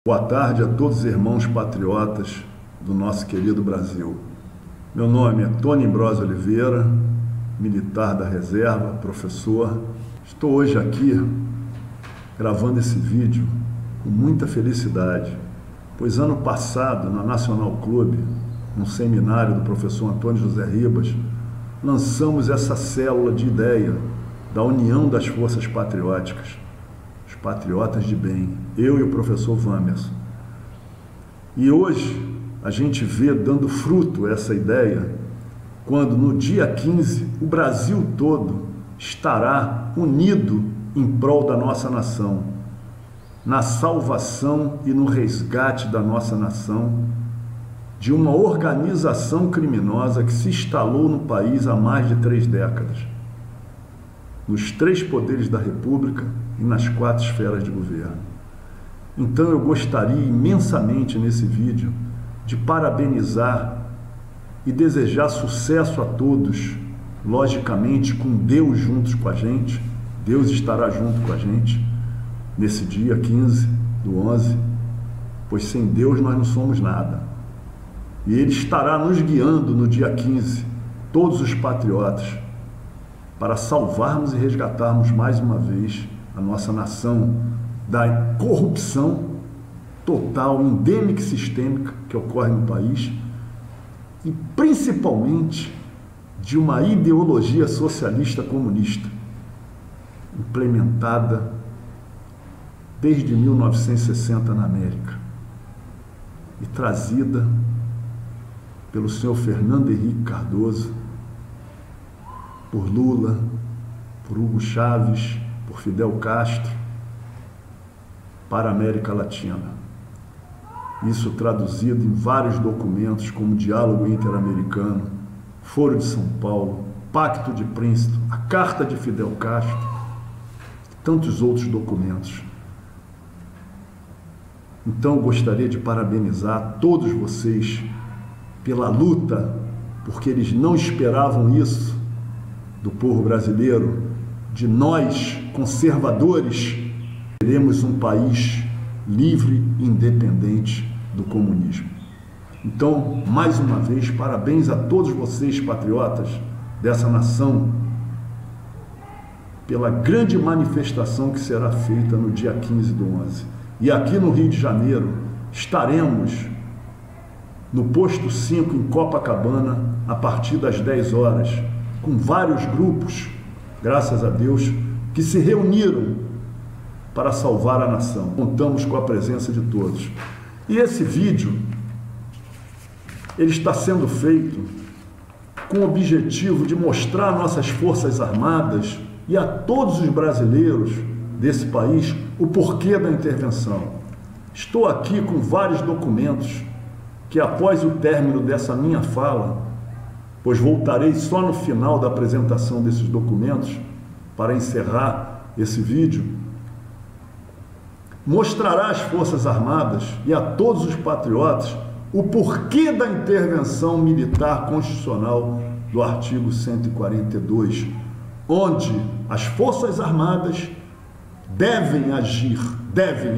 Boa tarde a todos os irmãos patriotas do nosso querido Brasil. Meu nome é Tony Ambrosio Oliveira, militar da reserva, professor. Estou hoje aqui gravando esse vídeo com muita felicidade, pois ano passado, na Nacional Clube, num seminário do professor Antônio José Ribas, lançamos essa célula de ideia da união das forças patrióticas, os patriotas de bem, eu e o professor Vamerson. E hoje a gente vê dando fruto essa ideia, quando no dia 15 o Brasil todo estará unido em prol da nossa nação, na salvação e no resgate da nossa nação, de uma organização criminosa que se instalou no país há mais de 3 décadas, nos 3 poderes da República e nas 4 esferas de governo. Então eu gostaria imensamente nesse vídeo de parabenizar e desejar sucesso a todos, logicamente com Deus juntos com a gente. Deus estará junto com a gente nesse dia 15 do 11, pois sem Deus nós não somos nada. E Ele estará nos guiando no dia 15, todos os patriotas, para salvarmos e resgatarmos mais uma vez a nossa nação da corrupção total, endêmica e sistêmica que ocorre no país, e principalmente de uma ideologia socialista comunista implementada desde 1960 na América e trazida pelo senhor Fernando Henrique Cardoso, por Lula, por Hugo Chávez, por Fidel Castro, para a América Latina. Isso traduzido em vários documentos, como o Diálogo Interamericano, Foro de São Paulo, Pacto de Princeton, a Carta de Fidel Castro, e tantos outros documentos. Então eu gostaria de parabenizar todos vocês pela luta, porque eles não esperavam isso do povo brasileiro, de nós, conservadores. Teremos um país livre e independente do comunismo. Então, mais uma vez, parabéns a todos vocês, patriotas dessa nação, pela grande manifestação que será feita no dia 15 do 11. E aqui no Rio de Janeiro, estaremos no Posto 5, em Copacabana, a partir das 10 horas, com vários grupos, graças a Deus, que se reuniram para salvar a nação. Contamos com a presença de todos. E esse vídeo, ele está sendo feito com o objetivo de mostrar às nossas Forças Armadas e a todos os brasileiros desse país o porquê da intervenção. Estou aqui com vários documentos que, após o término dessa minha fala, pois voltarei só no final da apresentação desses documentos para encerrar esse vídeo, mostrará às Forças Armadas e a todos os patriotas o porquê da intervenção militar constitucional do artigo 142, onde as Forças Armadas devem agir,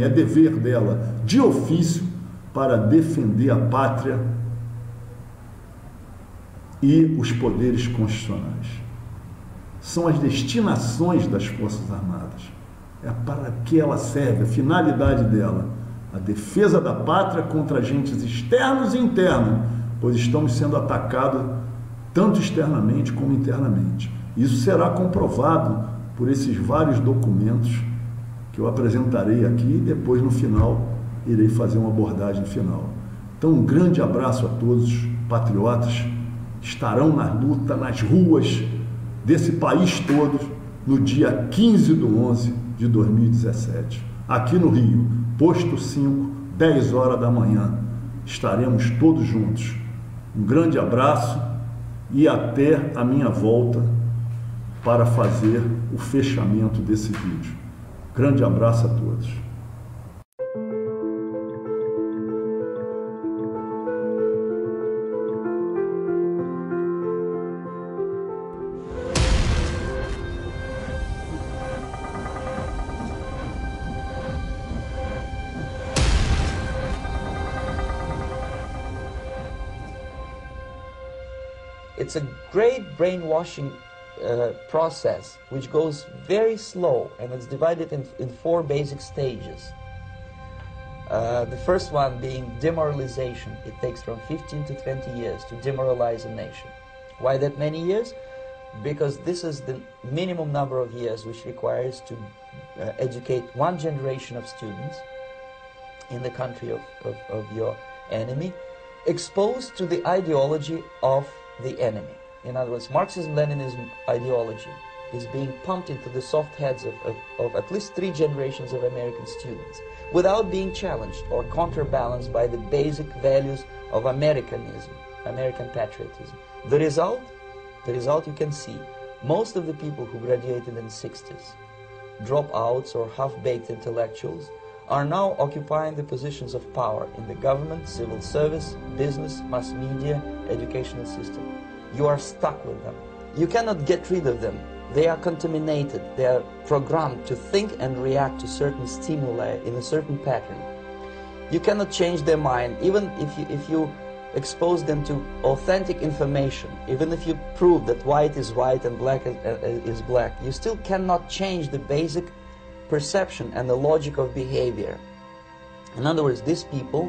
é dever dela, de ofício, para defender a pátria e os poderes constitucionais. São as destinações das Forças Armadas. É para que ela serve, a finalidade dela, a defesa da pátria contra agentes externos e internos, pois estamos sendo atacados tanto externamente como internamente. Isso será comprovado por esses vários documentos que eu apresentarei aqui e depois, no final, irei fazer uma abordagem final. Então, um grande abraço a todos os patriotas que estarão na luta, nas ruas desse país todo, no dia 15 do 11 de 2017. Aqui no Rio, Posto 5, 10 horas da manhã, estaremos todos juntos. Um grande abraço e até a minha volta para fazer o fechamento desse vídeo. Grande abraço a todos. It's a great brainwashing process which goes very slow, and it's divided in 4 basic stages. The first one being demoralization. It takes from 15 to 20 years to demoralize a nation. Why that many years? Because this is the minimum number of years which requires to educate one generation of students in the country of your enemy, exposed to the ideology of the enemy. In other words, Marxism-Leninism ideology is being pumped into the soft heads of at least 3 generations of American students without being challenged or counterbalanced by the basic values of Americanism, American patriotism. The result you can see. Most of the people who graduated in the 60s, dropouts or half-baked intellectuals, are now occupying the positions of power in the government, civil service, business, mass media, educational system. You are stuck with them. You cannot get rid of them. They are contaminated. They are programmed to think and react to certain stimuli in a certain pattern. You cannot change their mind, even if you expose them to authentic information. Even if you prove that white is white and black is black, you still cannot change the basic perception and the logic of behavior. In other words, these people,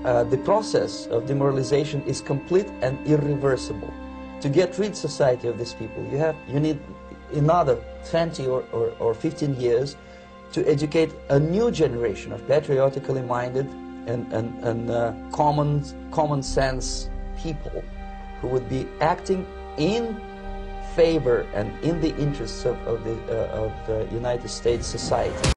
the process of demoralization is complete and irreversible. To get rid society of these people, you need another 20 or 15 years to educate a new generation of patriotically minded and common sense people who would be acting in favor and in the interests of the United States society.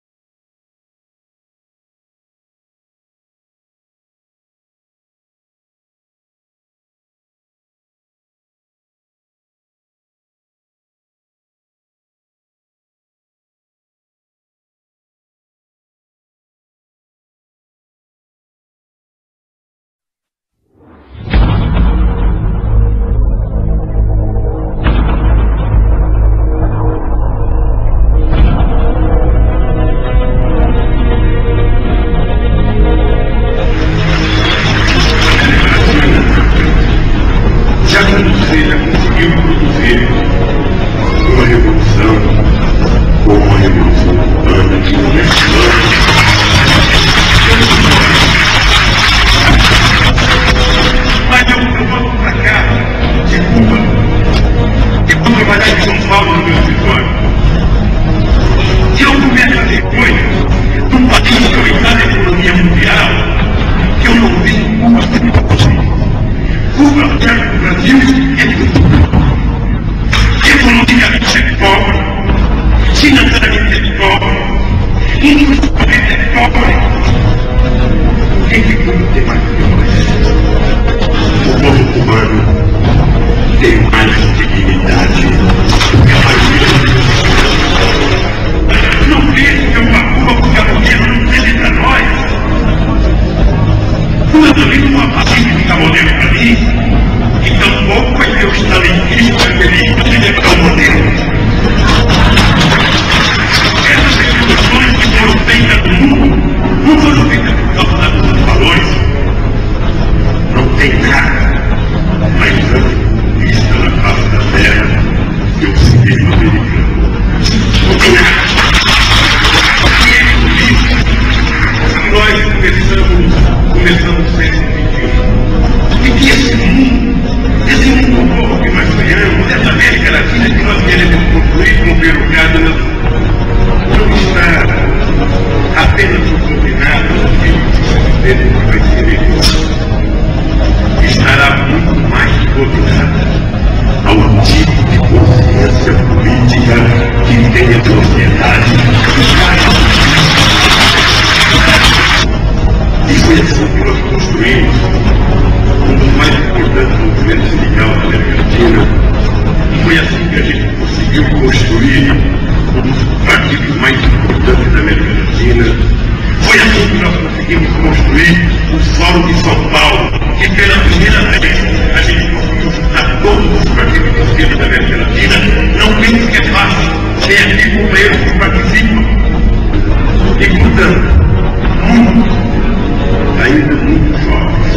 Ainda muito jovens,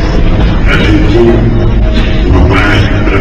a gente, uma mágica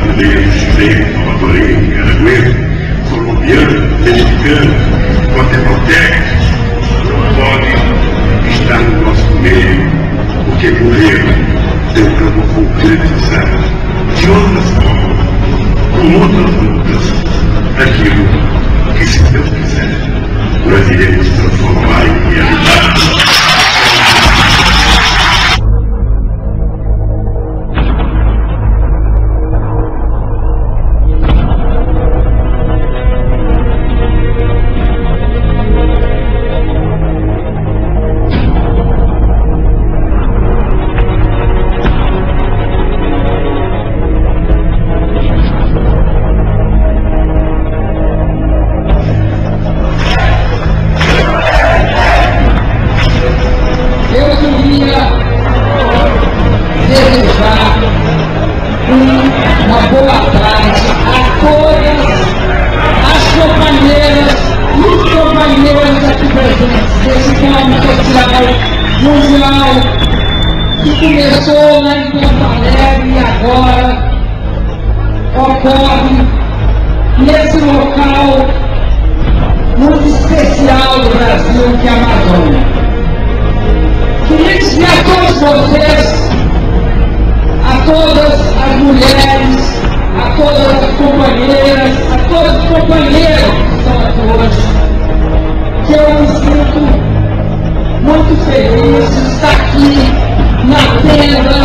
queria desejar uma boa tarde a todas as companheiras e os companheiros aqui presentes desse plano social mundial que começou lá em Porto Alegre e agora ocorre nesse local muito especial do Brasil, que é a Amazônia. Queria dizer a todos vocês, a todas as mulheres, a todas as companheiras, a todos os companheiros que estão aqui hoje, que eu me sinto muito feliz de estar aqui na tenda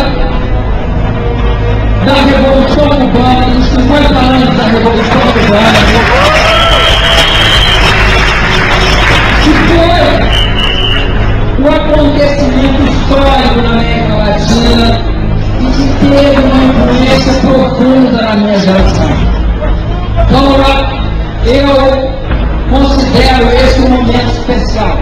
da Revolução Cubana, dos 50 anos da Revolução Cubana, que foi um acontecimento histórico na América Latina e que teve uma influência profunda na minha geração. Então, eu considero esse um momento especial.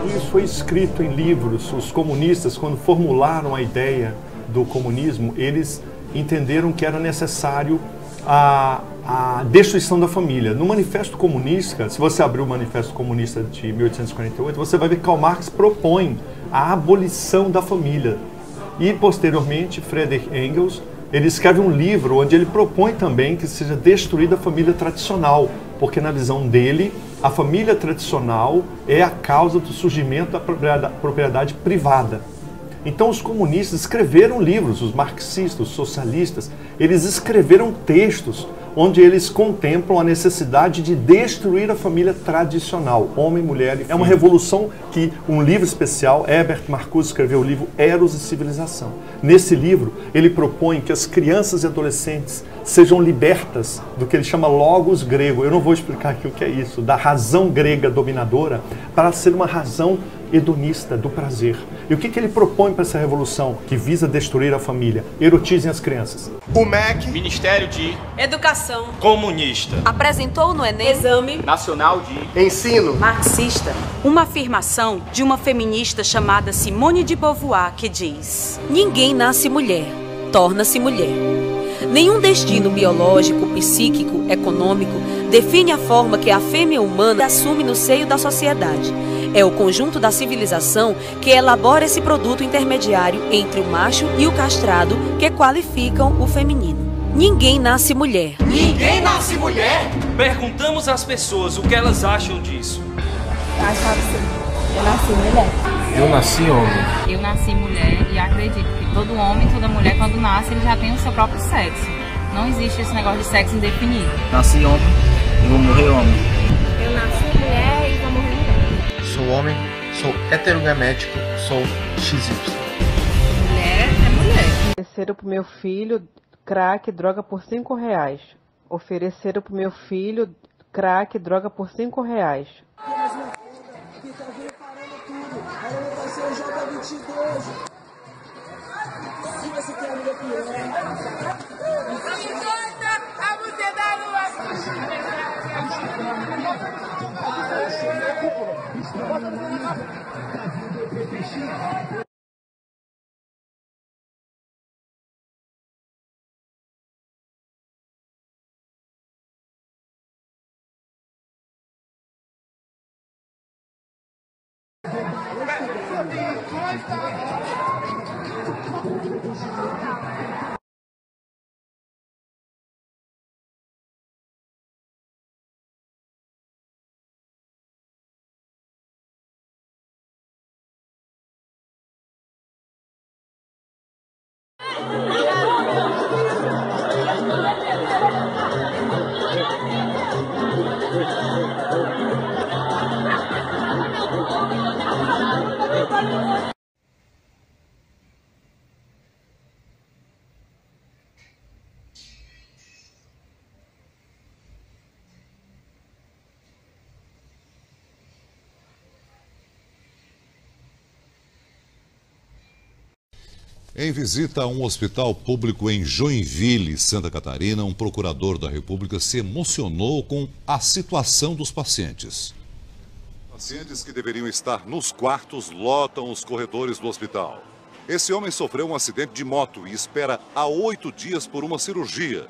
Isso foi escrito em livros. Os comunistas, quando formularam a ideia do comunismo, eles entenderam que era necessário a destruição da família. No Manifesto Comunista, se você abrir o Manifesto Comunista de 1848, você vai ver que Karl Marx propõe a abolição da família. E, posteriormente, Friedrich Engels, ele escreve um livro onde ele propõe também que seja destruída a família tradicional, porque na visão dele, a família tradicional é a causa do surgimento da propriedade privada. Então os comunistas escreveram livros, os marxistas, os socialistas, eles escreveram textos onde eles contemplam a necessidade de destruir a família tradicional, homem, mulher e filho. É uma revolução que um livro especial, Herbert Marcuse escreveu o livro Eros e Civilização. Nesse livro, ele propõe que as crianças e adolescentes sejam libertas do que ele chama logos grego. Eu não vou explicar aqui o que é isso, da razão grega dominadora, para ser uma razão hedonista, do prazer. E o que ele propõe para essa revolução que visa destruir a família? Erotizem as crianças. O MEC, Ministério de Educação Comunista, apresentou no Enem Exame Nacional de Ensino Marxista uma afirmação de uma feminista chamada Simone de Beauvoir que diz: ninguém nasce mulher, torna-se mulher. Nenhum destino biológico, psíquico, econômico define a forma que a fêmea humana assume no seio da sociedade. É o conjunto da civilização que elabora esse produto intermediário entre o macho e o castrado que qualificam o feminino. Ninguém nasce mulher. Ninguém nasce mulher? Perguntamos às pessoas o que elas acham disso. Eu achava assim, eu nasci mulher. Eu nasci homem. Eu nasci mulher e acredito que todo homem, toda mulher, quando nasce, ele já tem o seu próprio sexo. Não existe esse negócio de sexo indefinido. Nasci homem e vou morrer homem. Eu nasci mulher e vou morrer mulher. Sou homem, sou heterogamético, sou XY. Mulher é mulher. Ofereceram pro meu filho crack, droga por R$5. Ofereceram pro meu filho crack, droga por R$5. Em visita a um hospital público em Joinville, Santa Catarina, um procurador da República se emocionou com a situação dos pacientes. Pacientes que deveriam estar nos quartos lotam os corredores do hospital. Esse homem sofreu um acidente de moto e espera há 8 dias por uma cirurgia.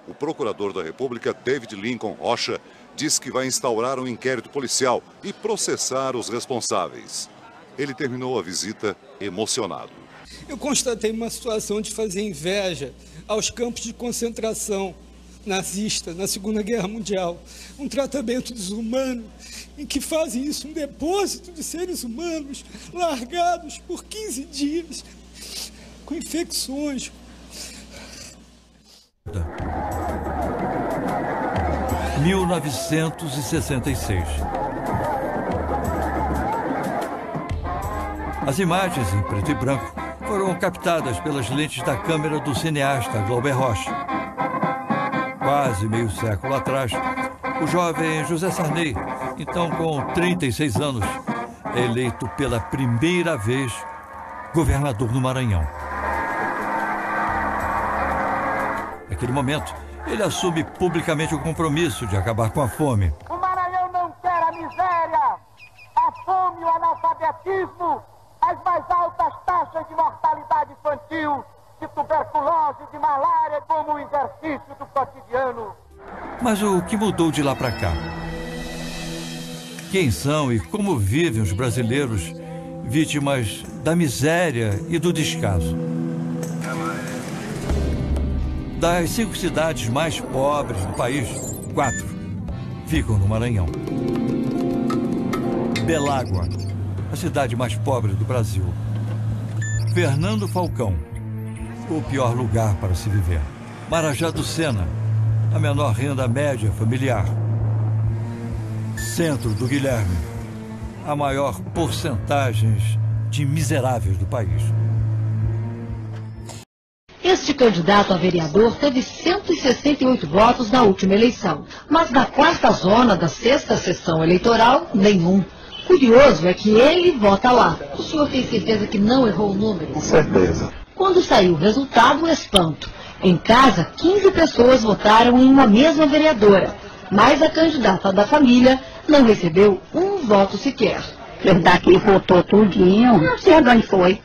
O procurador da República, David Lincoln Rocha, diz que vai instaurar um inquérito policial e processar os responsáveis. Ele terminou a visita emocionado. Eu constatei uma situação de fazer inveja aos campos de concentração nazista na Segunda Guerra Mundial. Um tratamento desumano em que fazem isso, um depósito de seres humanos largados por 15 dias com infecções. 1966. As imagens em preto e branco foram captadas pelas lentes da câmera do cineasta Glauber Rocha. Quase meio século atrás, o jovem José Sarney, então com 36 anos, é eleito pela primeira vez governador do Maranhão. Naquele momento, ele assume publicamente o compromisso de acabar com a fome. O Maranhão não quer a miséria, a fome, o analfabetismo, as mais altas taxas de mortalidade infantil, de tuberculose, de malária, como o exercício do cotidiano. Mas o que mudou de lá para cá? Quem são e como vivem os brasileiros vítimas da miséria e do descaso? Das 5 cidades mais pobres do país, 4 ficam no Maranhão. Belágua, a cidade mais pobre do Brasil. Fernando Falcão, o pior lugar para se viver. Marajá do Sena, a menor renda média familiar. Centro do Guilherme, a maior porcentagem de miseráveis do país. Este candidato a vereador teve 168 votos na última eleição, mas na 4ª zona da 6ª sessão eleitoral, nenhum. Curioso é que ele vota lá. O senhor tem certeza que não errou o número? Com certeza. Quando saiu o resultado, o espanto. Em casa, 15 pessoas votaram em uma mesma vereadora, mas a candidata da família não recebeu um voto sequer. Esse daqui votou tudinho, não sei onde foi.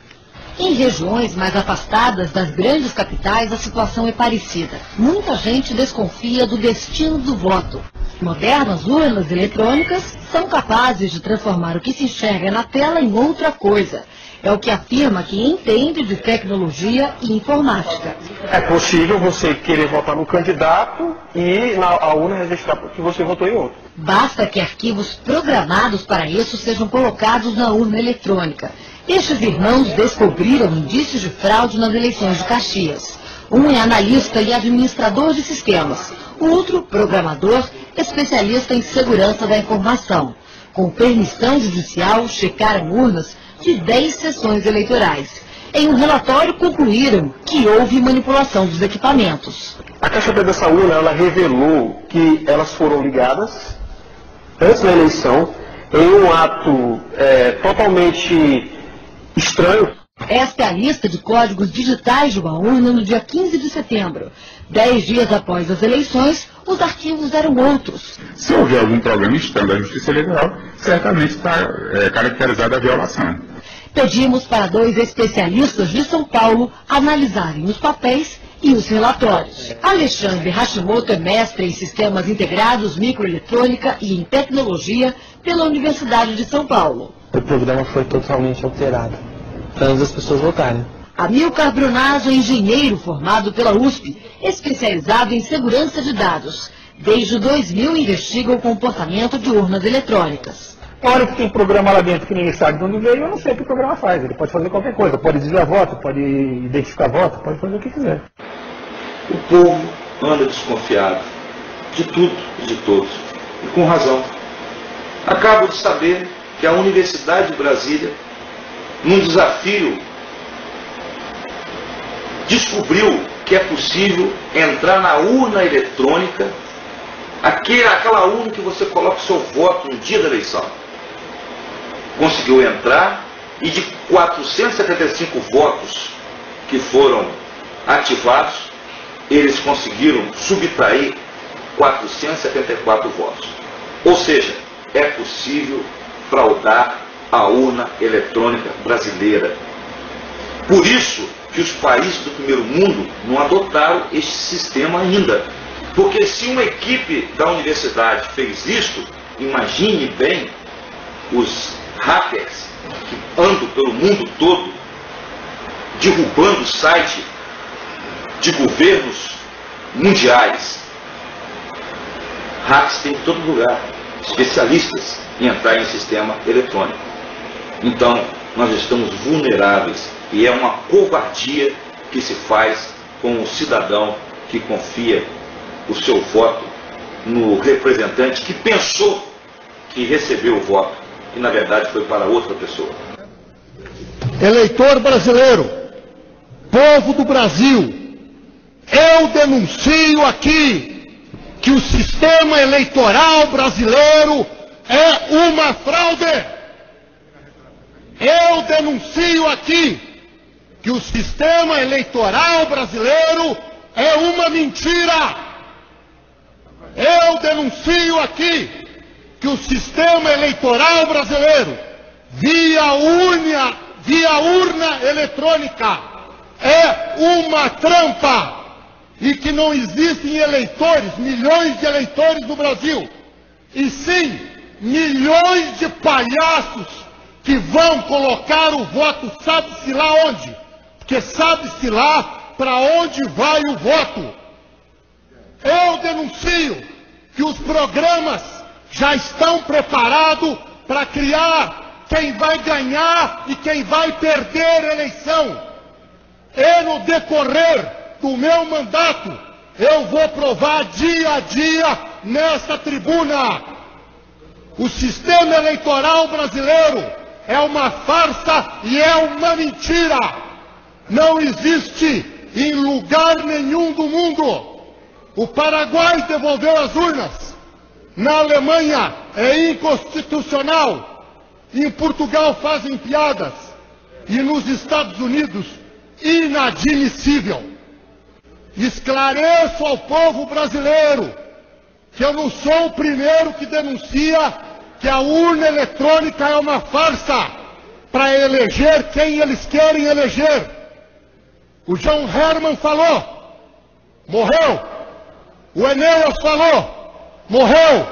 Em regiões mais afastadas das grandes capitais, a situação é parecida. Muita gente desconfia do destino do voto. Modernas urnas eletrônicas são capazes de transformar o que se enxerga na tela em outra coisa. É o que afirma quem entende de tecnologia e informática. É possível você querer votar no candidato e a urna registrar que você votou em outro. Basta que arquivos programados para isso sejam colocados na urna eletrônica. Estes irmãos descobriram indícios de fraude nas eleições de Caxias. Um é analista e administrador de sistemas. O outro, programador, especialista em segurança da informação. Com permissão judicial, checaram urnas de 10 sessões eleitorais. Em um relatório, concluíram que houve manipulação dos equipamentos. A Caixa dessa urna, ela revelou que elas foram ligadas antes da eleição em um ato totalmente estranho. Esta é a lista de códigos digitais de uma urna no dia 15 de setembro. 10 dias após as eleições, os arquivos eram outros. Se houver algum problema estranho da Justiça Eleitoral, certamente está caracterizada a violação. Pedimos para 2 especialistas de São Paulo analisarem os papéis e os relatórios. Alexandre Hashimoto é mestre em Sistemas Integrados, Microeletrônica e em Tecnologia pela Universidade de São Paulo. O programa foi totalmente alterado, antes das pessoas votarem. Amilcar Brunazzo é engenheiro formado pela USP, especializado em segurança de dados. Desde 2000 investiga o comportamento de urnas eletrônicas. A hora que tem programa lá dentro que ninguém sabe de onde veio, eu não sei o que o programa faz. Ele pode fazer qualquer coisa, pode desviar voto, pode identificar voto, pode fazer o que quiser. O povo anda desconfiado de tudo e de todos, e com razão. Acabo de saber que a Universidade de Brasília, num desafio, descobriu que é possível entrar na urna eletrônica, aquela urna que você coloca o seu voto no dia da eleição. Conseguiu entrar e de 475 votos que foram ativados, eles conseguiram subtrair 474 votos. Ou seja, é possível fraudar a urna eletrônica brasileira. Por isso que os países do primeiro mundo não adotaram este sistema ainda. Porque se uma equipe da universidade fez isso, imagine bem os hackers que andam pelo mundo todo derrubando o site de governos mundiais. Hacks tem em todo lugar, especialistas em entrar em sistema eletrônico. Então, nós estamos vulneráveis e é uma covardia que se faz com o cidadão que confia o seu voto no representante que pensou que recebeu o voto e na verdade foi para outra pessoa. Eleitor brasileiro, povo do Brasil, eu denuncio aqui que o sistema eleitoral brasileiro é uma fraude. Eu denuncio aqui que o sistema eleitoral brasileiro é uma mentira. Eu denuncio aqui que o sistema eleitoral brasileiro, via urna eletrônica, é uma trampa e que não existem eleitores, milhões de eleitores no Brasil, e sim milhões de palhaços que vão colocar o voto, sabe-se lá onde, porque sabe-se lá para onde vai o voto. Eu denuncio que os programas já estão preparados para criar quem vai ganhar e quem vai perder a eleição. E no decorrer do meu mandato, eu vou provar dia a dia nesta tribuna. O sistema eleitoral brasileiro é uma farsa e é uma mentira. Não existe em lugar nenhum do mundo. O Paraguai devolveu as urnas. Na Alemanha é inconstitucional. Em Portugal fazem piadas. E nos Estados Unidos, inadmissível. Esclareço ao povo brasileiro que eu não sou o primeiro que denuncia que a urna eletrônica é uma farsa para eleger quem eles querem eleger. O John Herman falou, morreu. O Enéas falou, morreu.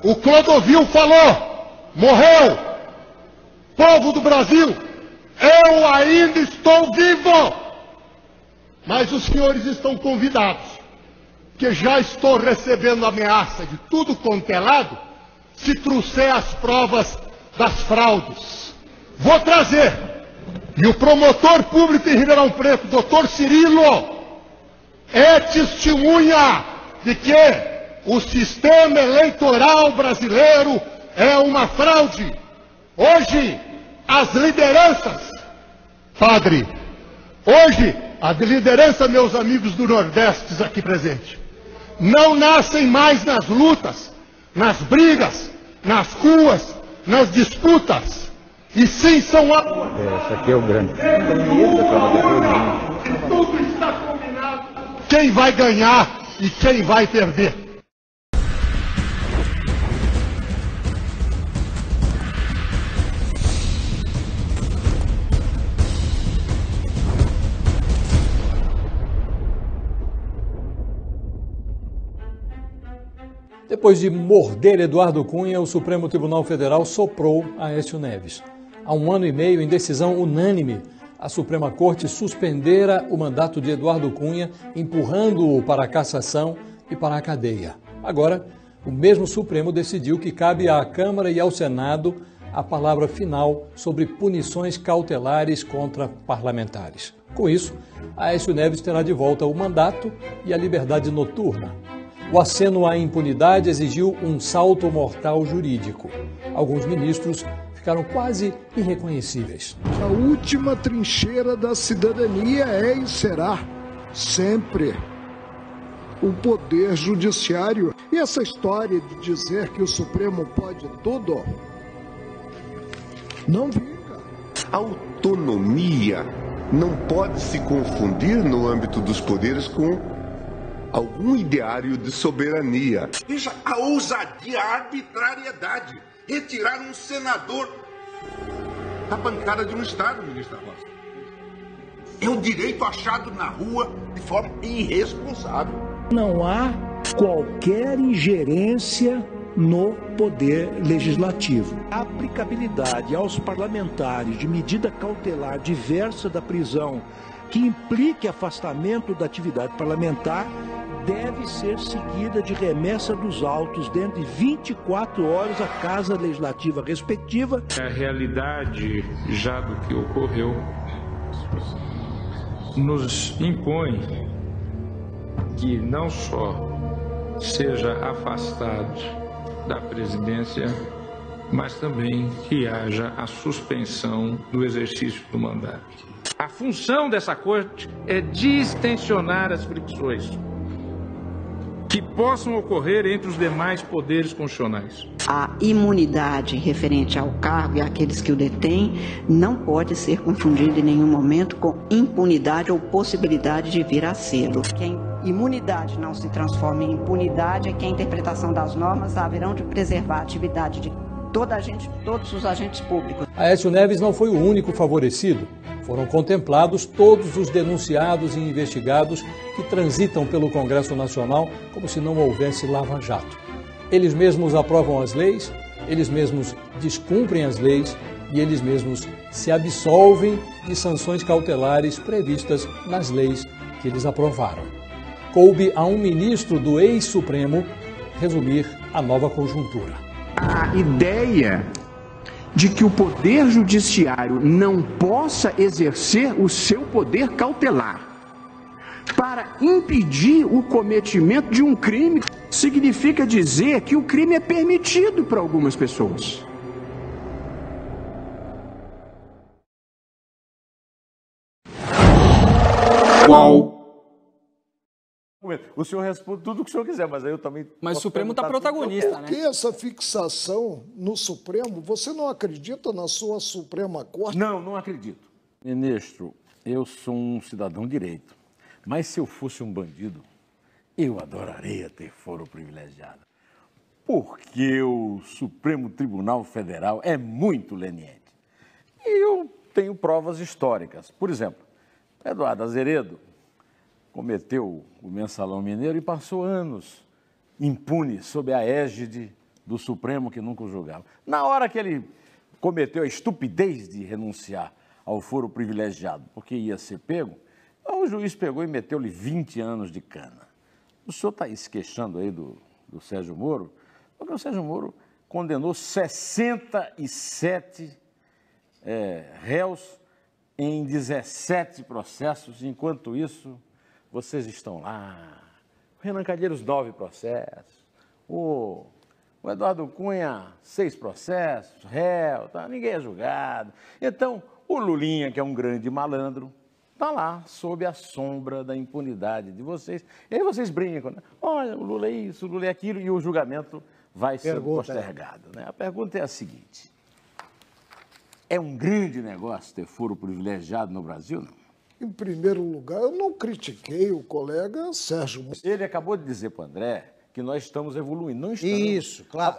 O Clodovil falou, morreu. Povo do Brasil, eu ainda estou vivo. Mas os senhores estão convidados, que já estou recebendo ameaça de tudo quanto é lado, se trouxer as provas das fraudes. Vou trazer. E o promotor público em Ribeirão Preto, doutor Cirilo, é testemunha de que o sistema eleitoral brasileiro é uma fraude. Hoje, as lideranças, padre, hoje, a liderança, meus amigos do Nordeste aqui presentes, não nascem mais nas lutas, nas brigas, nas ruas, nas disputas, e sim são Esse aqui é o grande. Tudo está combinado. Quem vai ganhar e quem vai perder. Depois de morder Eduardo Cunha, o Supremo Tribunal Federal soprou Aécio Neves. Há 1 ano e meio, em decisão unânime, a Suprema Corte suspendera o mandato de Eduardo Cunha, empurrando-o para a cassação e para a cadeia. Agora, o mesmo Supremo decidiu que cabe à Câmara e ao Senado a palavra final sobre punições cautelares contra parlamentares. Com isso, Aécio Neves terá de volta o mandato e a liberdade noturna. O aceno à impunidade exigiu um salto mortal jurídico. Alguns ministros ficaram quase irreconhecíveis. A última trincheira da cidadania é e será sempre o poder judiciário. E essa história de dizer que o Supremo pode tudo, não vinga. Autonomia não pode se confundir no âmbito dos poderes com algum ideário de soberania. Veja a ousadia, a arbitrariedade. Retirar um senador da bancada de um Estado, ministro da Costa. É um direito achado na rua de forma irresponsável. Não há qualquer ingerência no poder legislativo. A aplicabilidade aos parlamentares de medida cautelar diversa da prisão que implique afastamento da atividade parlamentar deve ser seguida de remessa dos autos dentro de 24 horas à Casa Legislativa respectiva. A realidade já do que ocorreu nos impõe que não só seja afastado da presidência, mas também que haja a suspensão do exercício do mandato. A função dessa corte é distensionar as fricções que possam ocorrer entre os demais poderes constitucionais. A imunidade referente ao cargo e àqueles que o detêm não pode ser confundida em nenhum momento com impunidade ou possibilidade de vir a sê-lo. Que a imunidade não se transforme em impunidade é que a interpretação das normas haverão de preservar a atividade de todos os agentes públicos. Aécio Neves não foi o único favorecido. Foram contemplados todos os denunciados e investigados que transitam pelo Congresso Nacional como se não houvesse lava-jato. Eles mesmos aprovam as leis, eles mesmos descumprem as leis e eles mesmos se absolvem de sanções cautelares previstas nas leis que eles aprovaram. Coube a um ministro do ex-Supremo resumir a nova conjuntura. A ideia de que o Poder Judiciário não possa exercer o seu poder cautelar para impedir o cometimento de um crime significa dizer que o crime é permitido para algumas pessoas. Qual? O senhor responde tudo o que o senhor quiser, mas aí eu também... Mas o Supremo está protagonista, né? Por que essa fixação no Supremo? Você não acredita na sua Suprema Corte? Não acredito. Ministro, eu sou um cidadão direito, mas se eu fosse um bandido, eu adoraria ter foro privilegiado. Porque o Supremo Tribunal Federal é muito leniente. E eu tenho provas históricas. Por exemplo, Eduardo Azeredo cometeu o Mensalão Mineiro e passou anos impune sob a égide do Supremo que nunca o julgava. Na hora que ele cometeu a estupidez de renunciar ao foro privilegiado, porque ia ser pego, o juiz pegou e meteu-lhe 20 anos de cana. O senhor está se queixando aí do Sérgio Moro, porque o Sérgio Moro condenou 67 réus em 17 processos, enquanto isso... Vocês estão lá, o Renan Calheiros, 9 processos, o Eduardo Cunha, 6 processos, réu, tá? Ninguém é julgado. Então, o Lulinha, que é um grande malandro, está lá, sob a sombra da impunidade de vocês. E aí vocês brincam, né? Olha, o Lula é isso, o Lula é aquilo, e o julgamento vai ser postergado. Né? A pergunta é a seguinte, é um grande negócio ter foro privilegiado no Brasil, não? Em primeiro lugar, eu não critiquei o colega Sérgio. Ele acabou de dizer para o André que nós estamos evoluindo. Não estamos. Isso, claro.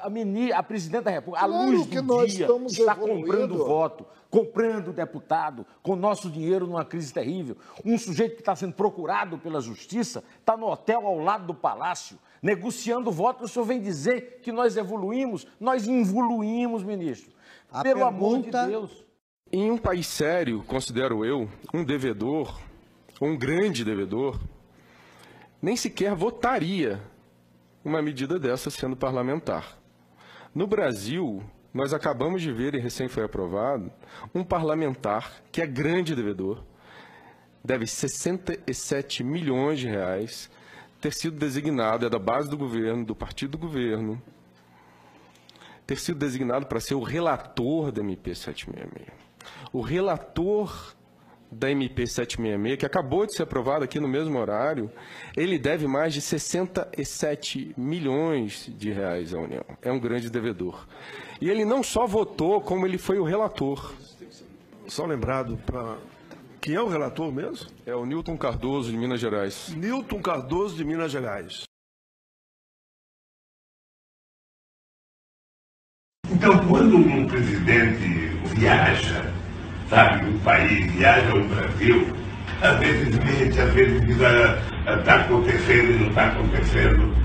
A presidente da República, à Claro luz que do nós dia, estamos está evoluindo. comprando voto, comprando deputado, com nosso dinheiro numa crise terrível. Um sujeito que está sendo procurado pela justiça está no hotel ao lado do palácio, negociando voto. O senhor vem dizer que nós evoluímos? Nós involuímos, ministro. Pelo amor de Deus. Em um país sério, considero eu, um devedor, um grande devedor, nem sequer votaria uma medida dessa sendo parlamentar. No Brasil, nós acabamos de ver, e recém foi aprovado, um parlamentar que é grande devedor, deve 67 milhões de reais, ter sido designado, é da base do governo, do partido do governo, ter sido designado para ser o relator da MP 766. O relator da MP 766, que acabou de ser aprovado aqui no mesmo horário, ele deve mais de 67 milhões de reais à União. É um grande devedor. E ele não só votou, como ele foi o relator. Só lembrado Quem é o relator mesmo? É o Newton Cardoso, de Minas Gerais. Newton Cardoso, de Minas Gerais. Então, quando um presidente viaja, sabe, um país viaja ao Brasil, às vezes mente, às vezes diz, está acontecendo e não está acontecendo.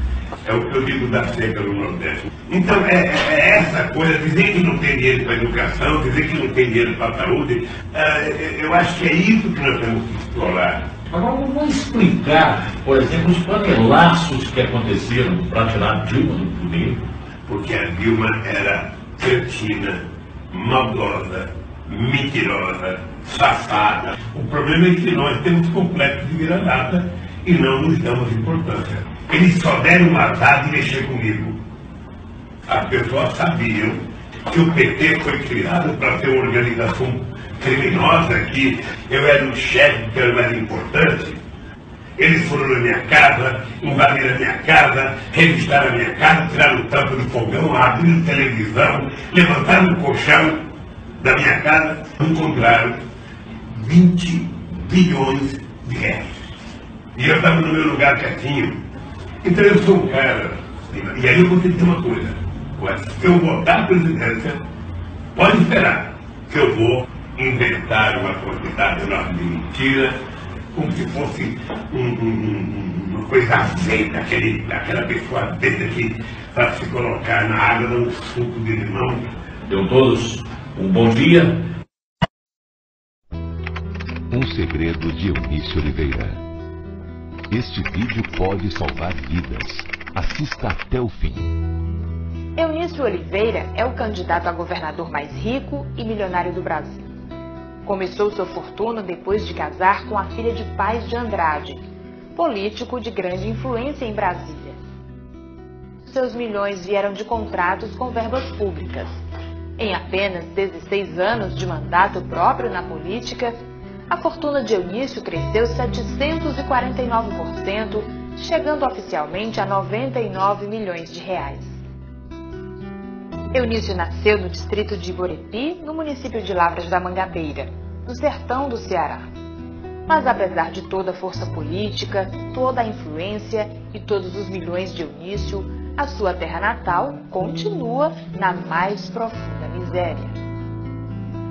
É o que eu digo da seca no Nordeste. Então, é essa coisa, dizer que não tem dinheiro para a educação, dizer que não tem dinheiro para a saúde, eu acho que é isso que nós temos que explorar. Agora, vamos explicar, por exemplo, os panelaços que aconteceram para tirar Dilma do poder. Porque a Dilma era cretina, maldosa, mentirosa, safada. O problema é que nós temos complexo de vira-lata e não nos damos importância. Eles só deram uma azar de mexer comigo. As pessoas sabiam que o PT foi criado para ser uma organização criminosa, que eu era o chefe, que eu era importante. Eles foram na minha casa, invadiram a minha casa, revistaram a minha casa, tiraram o tampo do fogão, abriram televisão, levantaram o colchão da minha casa, encontraram 20 bilhões de reais. E eu estava no meu lugar quietinho. Então eu sou um cara, e aí eu vou te dizer uma coisa, se eu botar a presidência, pode esperar que eu vou inventar uma quantidade enorme de mentira, como se fosse uma coisa azeita, aquela pessoa azeita que para se colocar na água dá um suco de limão. Tenham todos um bom dia. Um segredo de Eunício Oliveira. Este vídeo pode salvar vidas. Assista até o fim. Eunício Oliveira é o candidato a governador mais rico e milionário do Brasil. Começou sua fortuna depois de casar com a filha de Paz de Andrade, político de grande influência em Brasília. Seus milhões vieram de contratos com verbas públicas. Em apenas 16 anos de mandato próprio na política, a fortuna de Eunício cresceu 749%, chegando oficialmente a 99 milhões de reais. Eunício nasceu no distrito de Iborepi, no município de Lavras da Mangabeira, no sertão do Ceará. Mas apesar de toda a força política, toda a influência e todos os milhões de Eunício, a sua terra natal continua na mais profunda miséria.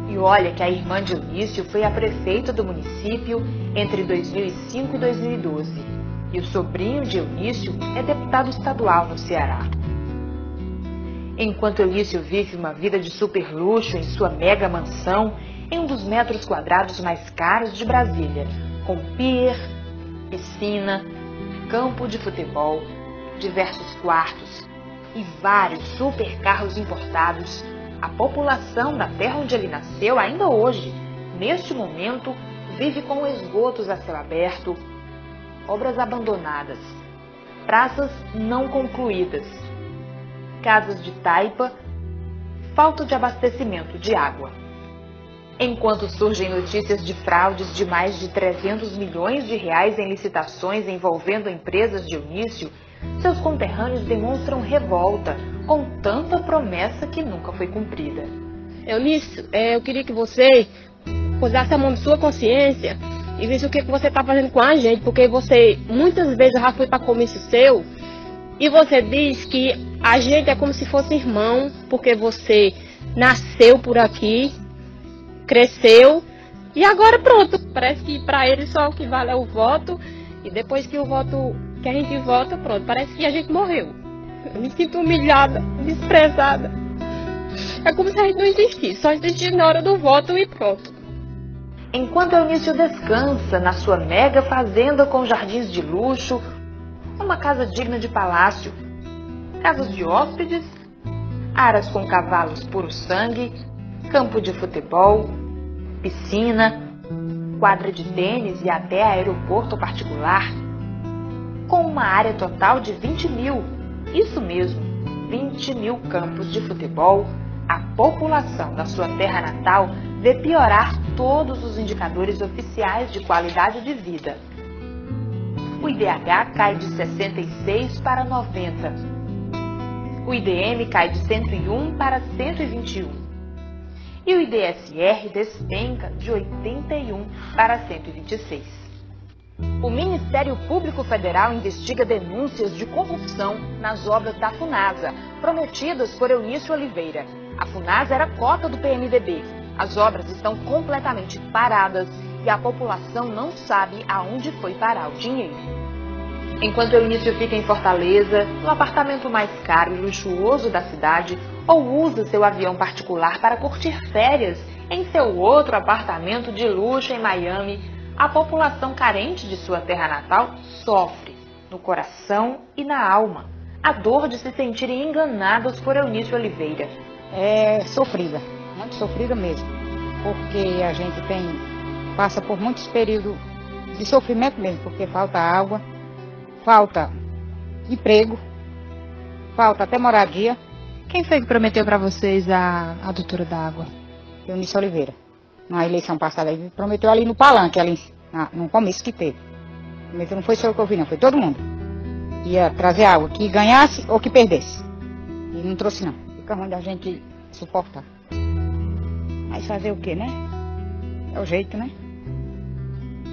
E olha que a irmã de Eunício foi a prefeita do município entre 2005 e 2012. E o sobrinho de Eunício é deputado estadual no Ceará. Enquanto Eunício vive uma vida de super luxo em sua mega mansão, em um dos metros quadrados mais caros de Brasília, com pier, piscina, campo de futebol, diversos quartos e vários super carros importados, a população da terra onde ele nasceu ainda hoje, neste momento, vive com esgotos a céu aberto, obras abandonadas, praças não concluídas, casas de taipa, falta de abastecimento de água. Enquanto surgem notícias de fraudes de mais de 300 milhões de reais em licitações envolvendo empresas de Eunício, seus conterrâneos demonstram revolta com tanta promessa que nunca foi cumprida. Eunício, eu queria que você posasse a mão na sua consciência e visse o que você está fazendo com a gente, porque você, muitas vezes eu já fui para comício seu, e você diz que a gente é como se fosse irmão, porque você nasceu por aqui, cresceu, e agora pronto, parece que para ele só o que vale é o voto, e depois que o voto que a gente vota, pronto, parece que a gente morreu. Eu me sinto humilhada, desprezada. É como se a gente não existisse, só existisse na hora do voto e pronto. Enquanto Eunício descansa na sua mega fazenda com jardins de luxo, uma casa digna de palácio, casas de hóspedes, aras com cavalos puro sangue, campo de futebol, piscina, quadra de tênis e até aeroporto particular, com uma área total de 20 mil, isso mesmo, 20 mil campos de futebol, a população da sua terra natal vê piorar todos os indicadores oficiais de qualidade de vida. O IDH cai de 66 para 90. O IDM cai de 101 para 121. e o IDSR despenca de 81 para 126. O Ministério Público Federal investiga denúncias de corrupção nas obras da FUNASA, prometidas por Eunício Oliveira. A FUNASA era cota do PMDB. As obras estão completamente paradas e a população não sabe aonde foi parar o dinheiro. Enquanto Eunício fica em Fortaleza, no apartamento mais caro e luxuoso da cidade, ou usa seu avião particular para curtir férias em seu outro apartamento de luxo em Miami, a população carente de sua terra natal sofre, no coração e na alma, a dor de se sentirem enganados por Eunício Oliveira. É sofrida, muito sofrida mesmo, porque a gente passa por muitos períodos de sofrimento mesmo, porque falta água, falta emprego, falta até moradia. Quem foi que prometeu para vocês a doutora da água? Eunício Oliveira. Na eleição passada, ele prometeu ali no palanque, ali no comício que teve. Mas não foi só eu que eu vi, não, foi todo mundo. Ia trazer água, que ganhasse ou que perdesse. E não trouxe não. Fica ruim da gente suportar. Mas fazer o quê, né? É o jeito, né?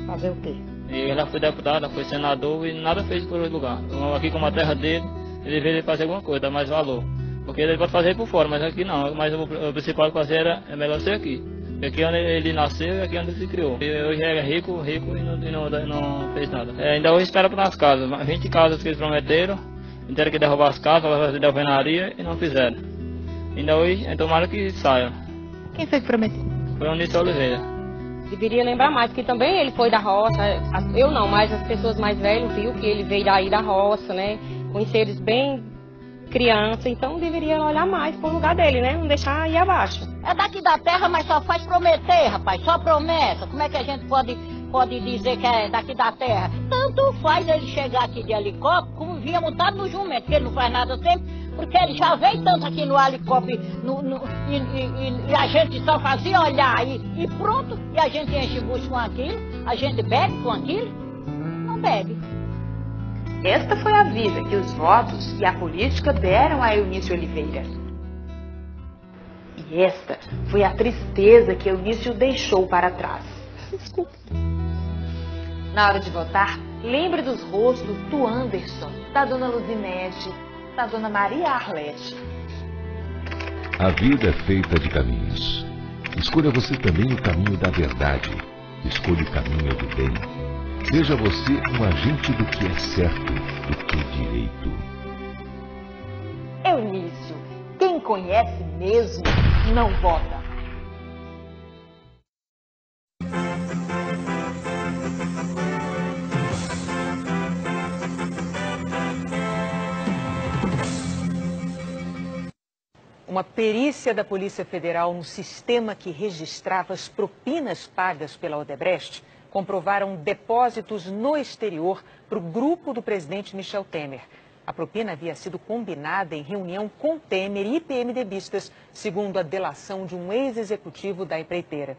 Fazer o quê? Ele já foi deputado, foi senador e nada fez por outro lugar. Então, aqui como a terra dele, ele veio fazer alguma coisa, dar mais valor. Porque ele pode fazer por fora, mas aqui não. Mas o principal que fazer é melhor ser aqui. Porque aqui onde ele nasceu e aqui onde ele se criou. E hoje é rico e não fez nada. Ainda hoje espera para as casas. 20 casas que eles prometeram, tiveram que derrubar as casas, fazer da alvenaria e não fizeram. Ainda hoje, tomara que saia. Quem foi que prometeu? Foi o Eunício Oliveira. Deveria lembrar mais, porque também ele foi da roça. Eu não, mas as pessoas mais velhas viu que ele veio daí da roça, né? Conhecer eles bem criança, então deveria olhar mais pro lugar dele, né? Não deixar ir abaixo. É daqui da terra, mas só faz prometer, rapaz, só promessa. Como é que a gente pode dizer que é daqui da terra? Tanto faz ele chegar aqui de helicóptero, como vinha montado no jumento, porque ele não faz nada sempre, porque ele já veio tanto aqui no helicóptero e a gente só fazia olhar e pronto, e a gente enche o bucho com aquilo, a gente bebe com aquilo, não bebe. Esta foi a vida que os votos e a política deram a Eunício Oliveira. E esta foi a tristeza que Eunício deixou para trás. Desculpa. Na hora de votar, lembre dos rostos do Anderson, da dona Luzinete, da dona Maria Arlete. A vida é feita de caminhos. Escolha você também o caminho da verdade. Escolha o caminho do bem. Seja você um agente do que é certo, do que é direito. Eunício, quem conhece mesmo, não vota. Uma perícia da Polícia Federal no sistema que registrava as propinas pagas pela Odebrecht comprovaram depósitos no exterior para o grupo do presidente Michel Temer. A propina havia sido combinada em reunião com Temer e PMDBistas, segundo a delação de um ex-executivo da empreiteira.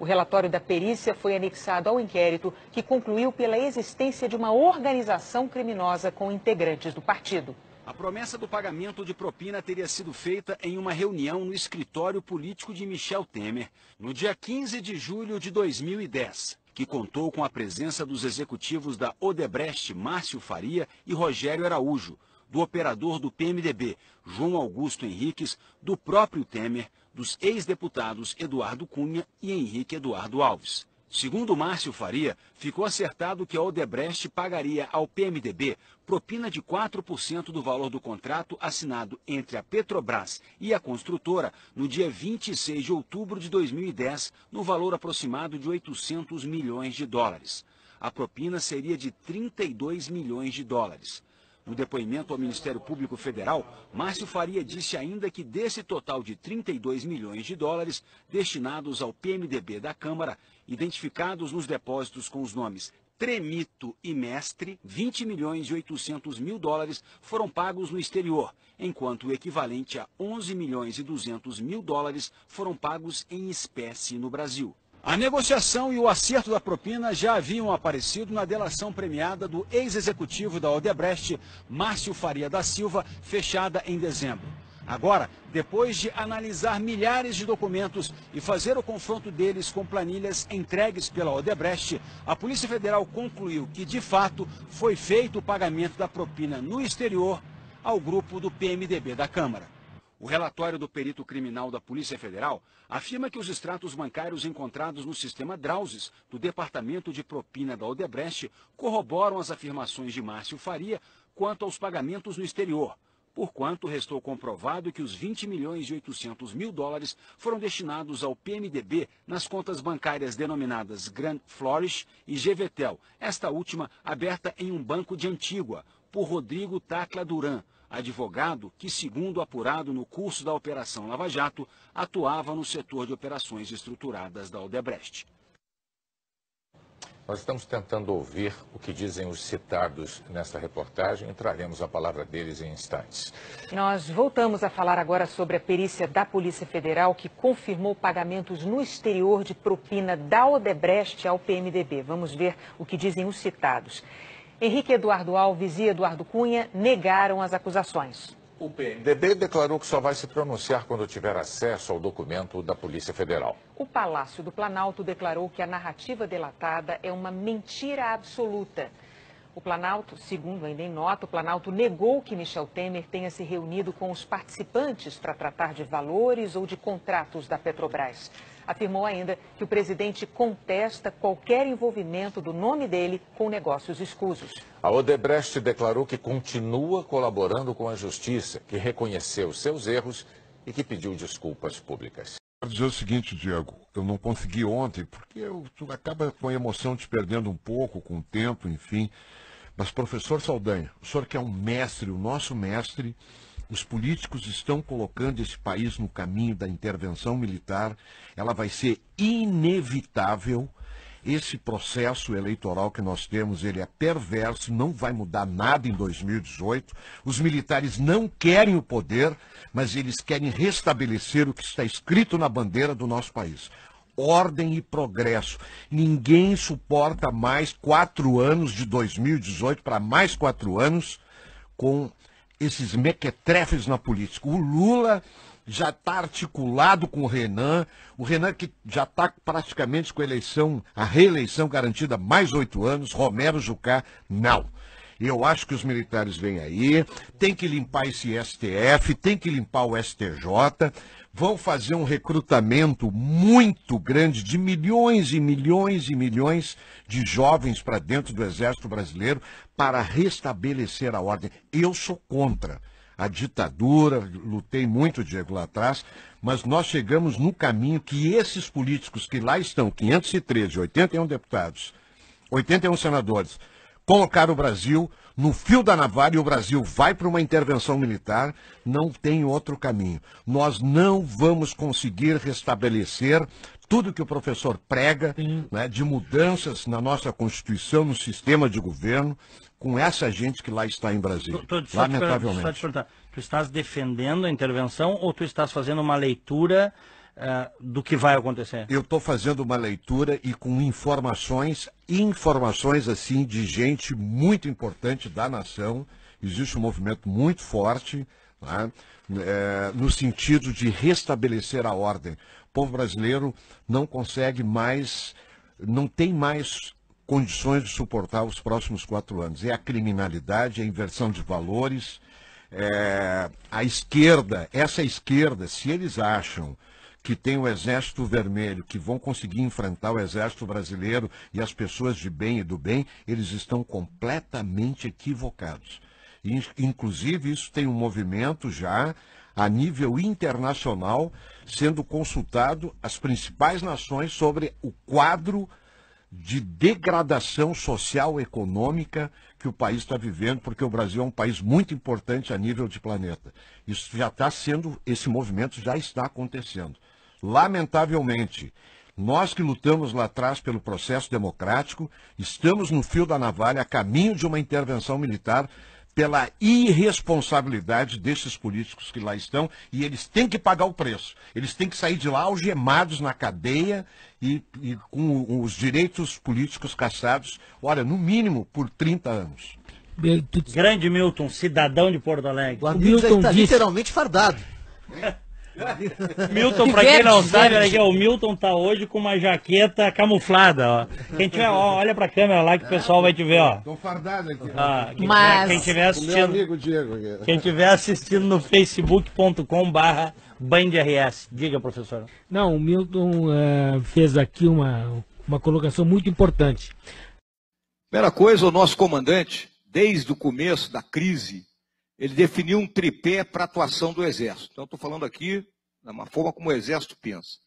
O relatório da perícia foi anexado ao inquérito, que concluiu pela existência de uma organização criminosa com integrantes do partido. A promessa do pagamento de propina teria sido feita em uma reunião no escritório político de Michel Temer, no dia 15 de julho de 2010, que contou com a presença dos executivos da Odebrecht, Márcio Faria e Rogério Araújo, do operador do PMDB, João Augusto Henriques, do próprio Temer, dos ex-deputados Eduardo Cunha e Henrique Eduardo Alves. Segundo Márcio Faria, ficou acertado que a Odebrecht pagaria ao PMDB propina de 4% do valor do contrato assinado entre a Petrobras e a construtora no dia 26 de outubro de 2010, no valor aproximado de 800 milhões de dólares. A propina seria de 32 milhões de dólares. No depoimento ao Ministério Público Federal, Márcio Faria disse ainda que desse total de 32 milhões de dólares destinados ao PMDB da Câmara, identificados nos depósitos com os nomes Tremito e Mestre, 20 milhões e 800 mil dólares foram pagos no exterior, enquanto o equivalente a 11 milhões e 200 mil dólares foram pagos em espécie no Brasil. A negociação e o acerto da propina já haviam aparecido na delação premiada do ex-executivo da Odebrecht, Márcio Faria da Silva, fechada em dezembro. Agora, depois de analisar milhares de documentos e fazer o confronto deles com planilhas entregues pela Odebrecht, a Polícia Federal concluiu que, de fato, foi feito o pagamento da propina no exterior ao grupo do PMDB da Câmara. O relatório do perito criminal da Polícia Federal afirma que os extratos bancários encontrados no sistema Drauzes, do Departamento de Propina da Odebrecht, corroboram as afirmações de Márcio Faria quanto aos pagamentos no exterior, porquanto restou comprovado que os 20 milhões e 800 mil dólares foram destinados ao PMDB nas contas bancárias denominadas Grand Flourish e GVTEL, esta última aberta em um banco de Antígua, por Rodrigo Tacla Duran, advogado que, segundo apurado no curso da Operação Lava Jato, atuava no setor de operações estruturadas da Odebrecht. Nós estamos tentando ouvir o que dizem os citados nesta reportagem e traremos a palavra deles em instantes. Nós voltamos a falar agora sobre a perícia da Polícia Federal que confirmou pagamentos no exterior de propina da Odebrecht ao PMDB. Vamos ver o que dizem os citados. Henrique Eduardo Alves e Eduardo Cunha negaram as acusações. O PMDB declarou que só vai se pronunciar quando tiver acesso ao documento da Polícia Federal. O Palácio do Planalto declarou que a narrativa delatada é uma mentira absoluta. O Planalto, segundo ainda em nota, o Planalto negou que Michel Temer tenha se reunido com os participantes para tratar de valores ou de contratos da Petrobras. Afirmou ainda que o presidente contesta qualquer envolvimento do nome dele com negócios escusos. A Odebrecht declarou que continua colaborando com a Justiça, que reconheceu seus erros e que pediu desculpas públicas. Quero dizer o seguinte, Diego, eu não consegui ontem, porque tu acaba com a emoção te perdendo um pouco, com o tempo, enfim. Mas, professor Saldanha, o senhor que é um mestre, o nosso mestre, os políticos estão colocando esse país no caminho da intervenção militar, ela vai ser inevitável. Esse processo eleitoral que nós temos, ele é perverso, não vai mudar nada em 2018. Os militares não querem o poder, mas eles querem restabelecer o que está escrito na bandeira do nosso país. Ordem e progresso. Ninguém suporta mais 4 anos de 2018 para mais 4 anos com esses mequetrefes na política. O Lula já está articulado com o Renan que já está praticamente com a reeleição garantida mais 8 anos, Romero Jucá, não. Eu acho que os militares vêm aí, tem que limpar esse STF, tem que limpar o STJ, vão fazer um recrutamento muito grande de milhões e milhões e milhões de jovens para dentro do Exército Brasileiro para restabelecer a ordem. Eu sou contra a ditadura, lutei muito, Diego, lá atrás, mas nós chegamos no caminho que esses políticos que lá estão, 513, 81 deputados, 81 senadores, colocar o Brasil no fio da navalha e o Brasil vai para uma intervenção militar, não tem outro caminho. Nós não vamos conseguir restabelecer tudo que o professor prega, né, de mudanças na nossa Constituição, no sistema de governo, com essa gente que lá está em Brasília, lamentavelmente. Só te perguntar, tu estás defendendo a intervenção ou tu estás fazendo uma leitura do que vai acontecer? Eu estou fazendo uma leitura e com informações assim de gente muito importante da nação. Existe um movimento muito forte, né, no sentido de restabelecer a ordem. O povo brasileiro não consegue mais, não tem mais condições de suportar os próximos 4 anos. É a criminalidade, a inversão de valores, a esquerda, essa esquerda, se eles acham que tem o Exército Vermelho, que vão conseguir enfrentar o Exército Brasileiro e as pessoas de bem e do bem, eles estão completamente equivocados. Inclusive, isso tem um movimento já a nível internacional, sendo consultado as principais nações sobre o quadro de degradação social e econômica que o país está vivendo, porque o Brasil é um país muito importante a nível de planeta. Isso já está sendo, esse movimento já está acontecendo. Lamentavelmente, nós que lutamos lá atrás pelo processo democrático, estamos no fio da navalha, a caminho de uma intervenção militar, pela irresponsabilidade desses políticos que lá estão, e eles têm que pagar o preço. Eles têm que sair de lá algemados na cadeia e com os direitos políticos cassados, olha, no mínimo por 30 anos. Grande Milton, cidadão de Porto Alegre. O Milton está literalmente fardado. Milton, pra quem não sabe, olha aqui, o Milton tá hoje com uma jaqueta camuflada, ó. Quem tiver, ó, olha pra câmera lá que o pessoal vai te ver, ó. Tô fardado aqui. Quem tiver assistindo, meu amigo Diego aqui. Quem tiver assistindo no facebook.com/BandRS. Diga, professor. Não, o Milton fez aqui uma colocação muito importante. Primeira coisa, o nosso comandante, desde o começo da crise, ele definiu um tripé para a atuação do Exército. Então, estou falando aqui da uma forma como o Exército pensa.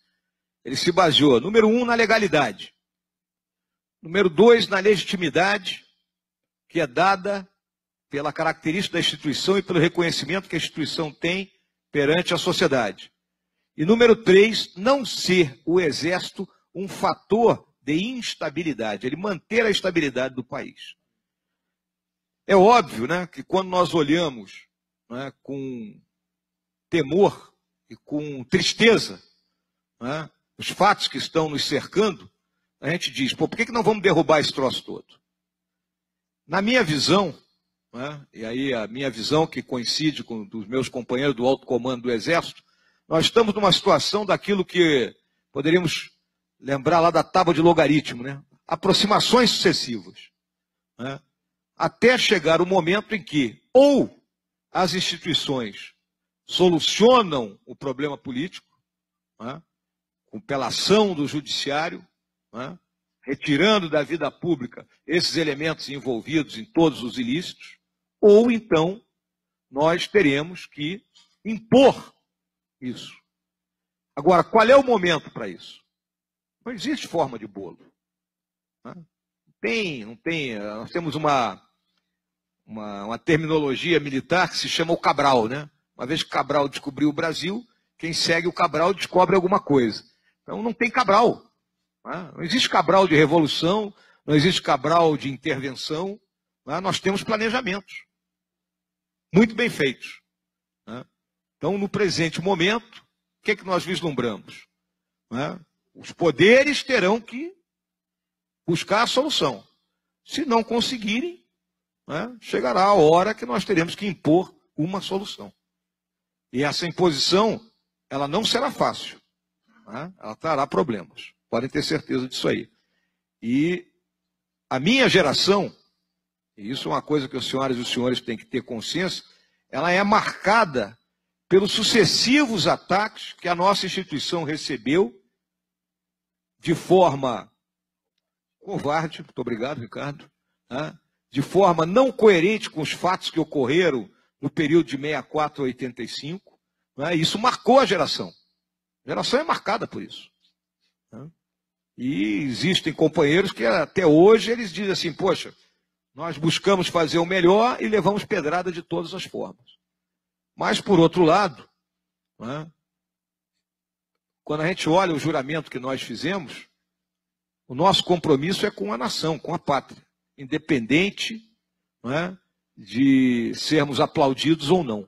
Ele se baseou, número 1, na legalidade. Número 2, na legitimidade, que é dada pela característica da instituição e pelo reconhecimento que a instituição tem perante a sociedade. E número 3, não ser o Exército um fator de instabilidade, ele manter a estabilidade do país. É óbvio, né, que quando nós olhamos, né, com temor e com tristeza, né, os fatos que estão nos cercando, a gente diz, pô, por que não vamos derrubar esse troço todo? Na minha visão, né, e aí a minha visão que coincide com dos meus companheiros do alto comando do Exército, nós estamos numa situação daquilo que poderíamos lembrar lá da tábua de logaritmo, né? Aproximações sucessivas, né? Até chegar o momento em que ou as instituições solucionam o problema político, né, pela ação do judiciário, né, retirando da vida pública esses elementos envolvidos em todos os ilícitos, ou então nós teremos que impor isso. Agora, qual é o momento para isso? Não existe forma de bolo. Né? Não tem, nós temos uma terminologia militar que se chama o Cabral, né? Uma vez que Cabral descobriu o Brasil, quem segue o Cabral descobre alguma coisa. Então não tem Cabral. Né? Não existe Cabral de revolução, não existe Cabral de intervenção. Né? Nós temos planejamentos muito bem feitos. Né? Então, no presente momento, o que é que nós vislumbramos? Né? Os poderes terão que buscar a solução. Se não conseguirem, né, chegará a hora que nós teremos que impor uma solução. E essa imposição, ela não será fácil. Né? Ela trará problemas. Podem ter certeza disso aí. E a minha geração, e isso é uma coisa que as senhoras e os senhores têm que ter consciência, ela é marcada pelos sucessivos ataques que a nossa instituição recebeu de forma covarde, muito obrigado, Ricardo, né? De forma não coerente com os fatos que ocorreram no período de 64 a 85, né? Isso marcou a geração. A geração é marcada por isso. Né? E existem companheiros que até hoje eles dizem assim, poxa, nós buscamos fazer o melhor e levamos pedrada de todas as formas. Mas, por outro lado, né, quando a gente olha o juramento que nós fizemos, o nosso compromisso é com a nação, com a pátria, independente, né, de sermos aplaudidos ou não.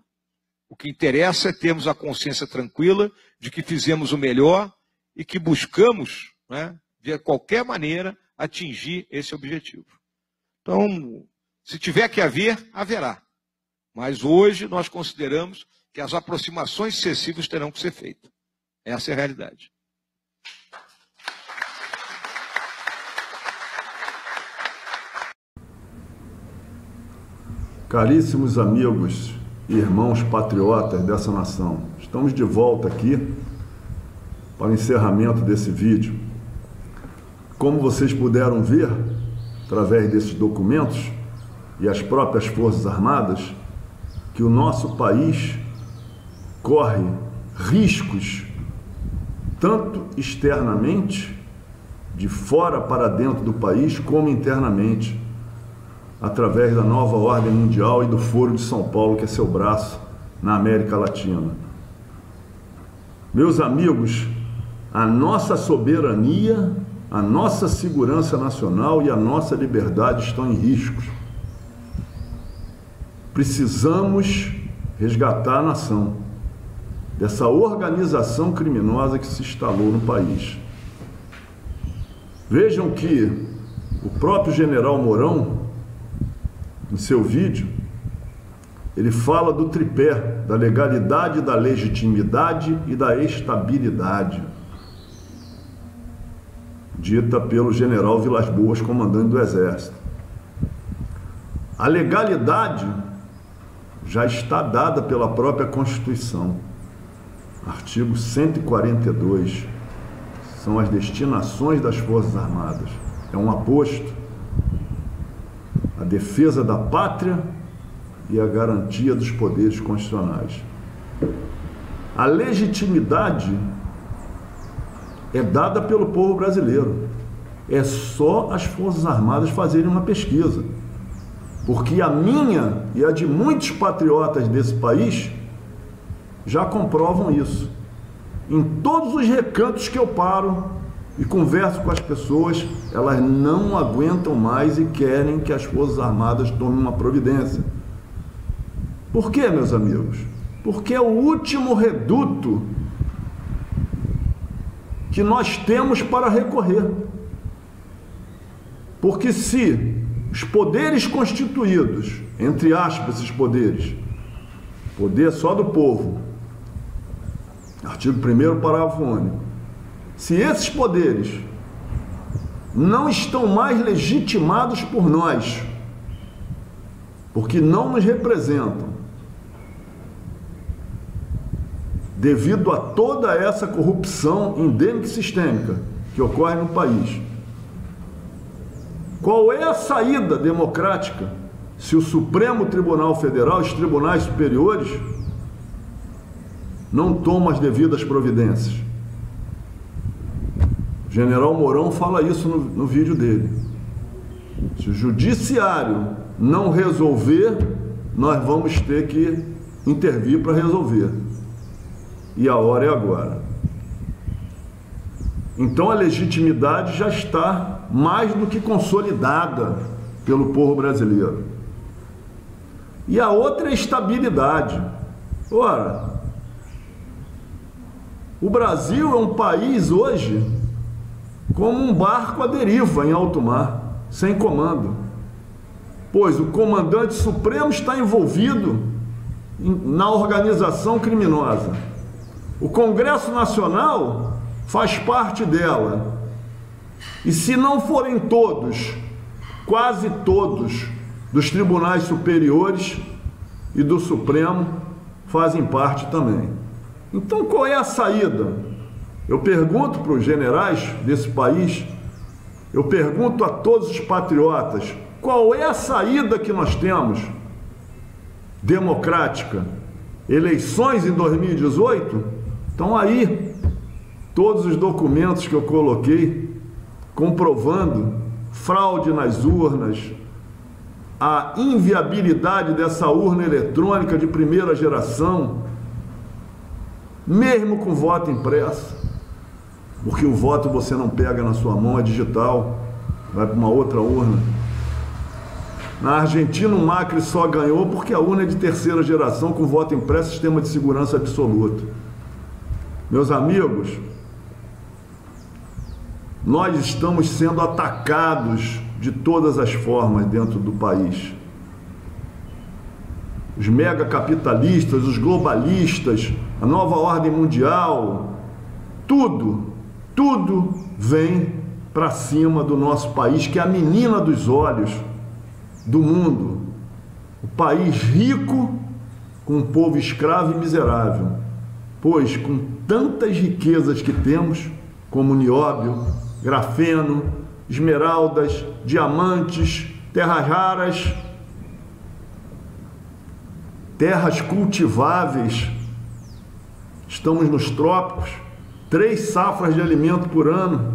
O que interessa é termos a consciência tranquila de que fizemos o melhor e que buscamos, né, de qualquer maneira, atingir esse objetivo. Então, se tiver que haver, haverá. Mas hoje nós consideramos que as aproximações sucessivas terão que ser feitas. Essa é a realidade. Caríssimos amigos e irmãos patriotas dessa nação, estamos de volta aqui para o encerramento desse vídeo. Como vocês puderam ver, através desses documentos e as próprias Forças Armadas, que o nosso país corre riscos, tanto externamente, de fora para dentro do país, como internamente, através da nova ordem mundial e do Foro de São Paulo, que é seu braço na América Latina. Meus amigos, a nossa soberania, a nossa segurança nacional e a nossa liberdade estão em riscos. Precisamos resgatar a nação dessa organização criminosa que se instalou no país. Vejam que o próprio general Mourão, no seu vídeo, ele fala do tripé, da legalidade, da legitimidade e da estabilidade, dita pelo general Vilas Boas, comandante do Exército. A legalidade já está dada pela própria Constituição. Artigo 142, são as destinações das Forças Armadas. É um aposto, a defesa da pátria e a garantia dos poderes constitucionais. A legitimidade é dada pelo povo brasileiro. É só as Forças Armadas fazerem uma pesquisa. Porque a minha e a de muitos patriotas desse país já comprovam isso. Em todos os recantos que eu paro e converso com as pessoas, elas não aguentam mais e querem que as Forças Armadas tomem uma providência. Por quê, meus amigos? Porque é o último reduto que nós temos para recorrer. Porque se os poderes constituídos, entre aspas, esses poderes, poder só do povo, artigo 1º, parágrafo único, se esses poderes não estão mais legitimados por nós, porque não nos representam, devido a toda essa corrupção endêmica e sistêmica que ocorre no país, qual é a saída democrática se o Supremo Tribunal Federal, os tribunais superiores, não tomam as devidas providências? O general Mourão fala isso no vídeo dele. Se o judiciário não resolver, nós vamos ter que intervir para resolver. E a hora é agora. Então a legitimidade já está mais do que consolidada pelo povo brasileiro. E a outra é a estabilidade. Ora, o Brasil é um país hoje como um barco à deriva em alto mar, sem comando. Pois o comandante supremo está envolvido na organização criminosa. O Congresso Nacional faz parte dela. E se não forem todos, quase todos, dos tribunais superiores e do Supremo fazem parte também. Então qual é a saída? Eu pergunto para os generais desse país, eu pergunto a todos os patriotas, qual é a saída que nós temos? Democrática? Eleições em 2018? Então aí, todos os documentos que eu coloquei, comprovando fraude nas urnas, a inviabilidade dessa urna eletrônica de primeira geração, mesmo com voto impresso, porque o voto você não pega na sua mão, é digital, vai para uma outra urna. Na Argentina, o Macri só ganhou porque a urna é de terceira geração, com voto impresso, sistema de segurança absoluto. Meus amigos, nós estamos sendo atacados de todas as formas dentro do país. Os megacapitalistas, os globalistas, a nova ordem mundial, tudo vem para cima do nosso país, que é a menina dos olhos do mundo. O país rico com um povo escravo e miserável. Pois com tantas riquezas que temos, como nióbio, grafeno, esmeraldas, diamantes, terras raras, terras cultiváveis, estamos nos trópicos, 3 safras de alimento por ano,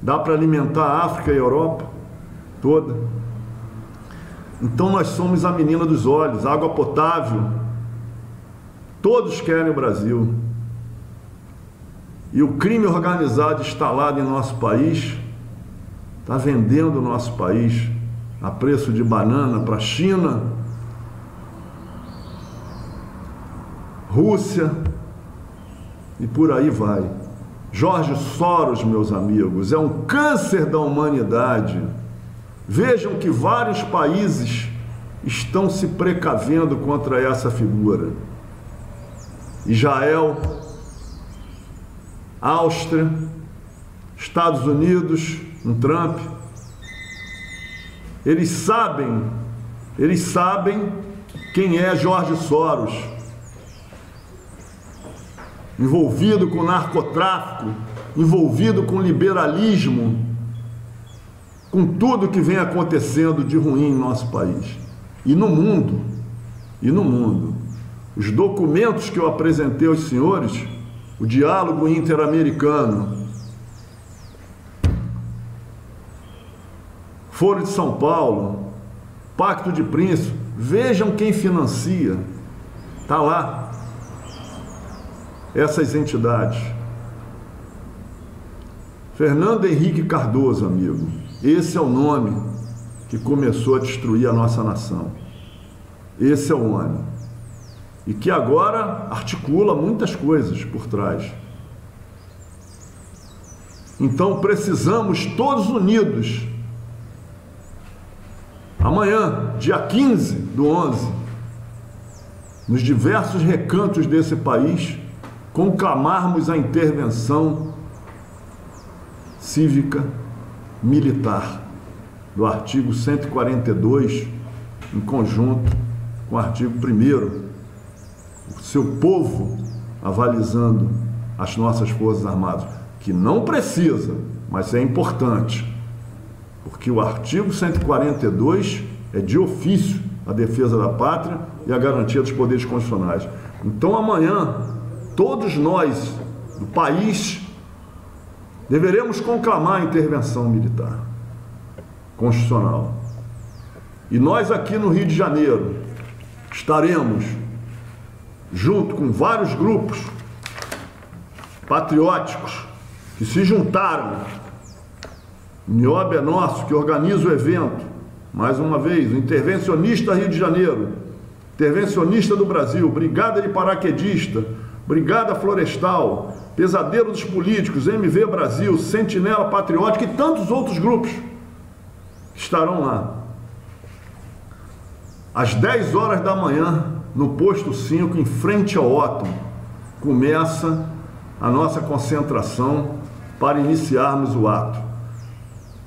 dá para alimentar a África e a Europa toda. Então nós somos a menina dos olhos, água potável, todos querem o Brasil. E o crime organizado instalado em nosso país está vendendo o nosso país a preço de banana para a China, Rússia e por aí vai. Jorge Soros, meus amigos, é um câncer da humanidade. Vejam que vários países estão se precavendo contra essa figura. Israel, Áustria, Estados Unidos, um Trump, eles sabem quem é Jorge Soros, envolvido com narcotráfico, envolvido com liberalismo, com tudo que vem acontecendo de ruim em nosso país e no mundo. Os documentos que eu apresentei aos senhores, o diálogo interamericano, Foro de São Paulo, Pacto de Príncipe, vejam quem financia, está lá, essas entidades. Fernando Henrique Cardoso, amigo, esse é o nome que começou a destruir a nossa nação. Esse é o nome. E que agora articula muitas coisas por trás. Então precisamos todos unidos. Amanhã, dia 15/11, nos diversos recantos desse país, conclamarmos a intervenção cívica militar do artigo 142, em conjunto com o artigo 1º, o seu povo avalizando as nossas Forças Armadas, que não precisa, mas é importante, porque o artigo 142 é de ofício a defesa da pátria e a garantia dos poderes constitucionais. Então amanhã, todos nós do país deveremos conclamar a intervenção militar constitucional. E nós aqui no Rio de Janeiro estaremos, junto com vários grupos patrióticos que se juntaram. O Niobe é nosso, que organiza o evento. Mais uma vez, o Intervencionista Rio de Janeiro, Intervencionista do Brasil, Brigada de Paraquedista, Brigada Florestal, Pesadelo dos Políticos, MV Brasil, Sentinela Patriótica e tantos outros grupos que estarão lá. Às 10 horas da manhã, no posto 5, em frente ao Otton, começa a nossa concentração para iniciarmos o ato.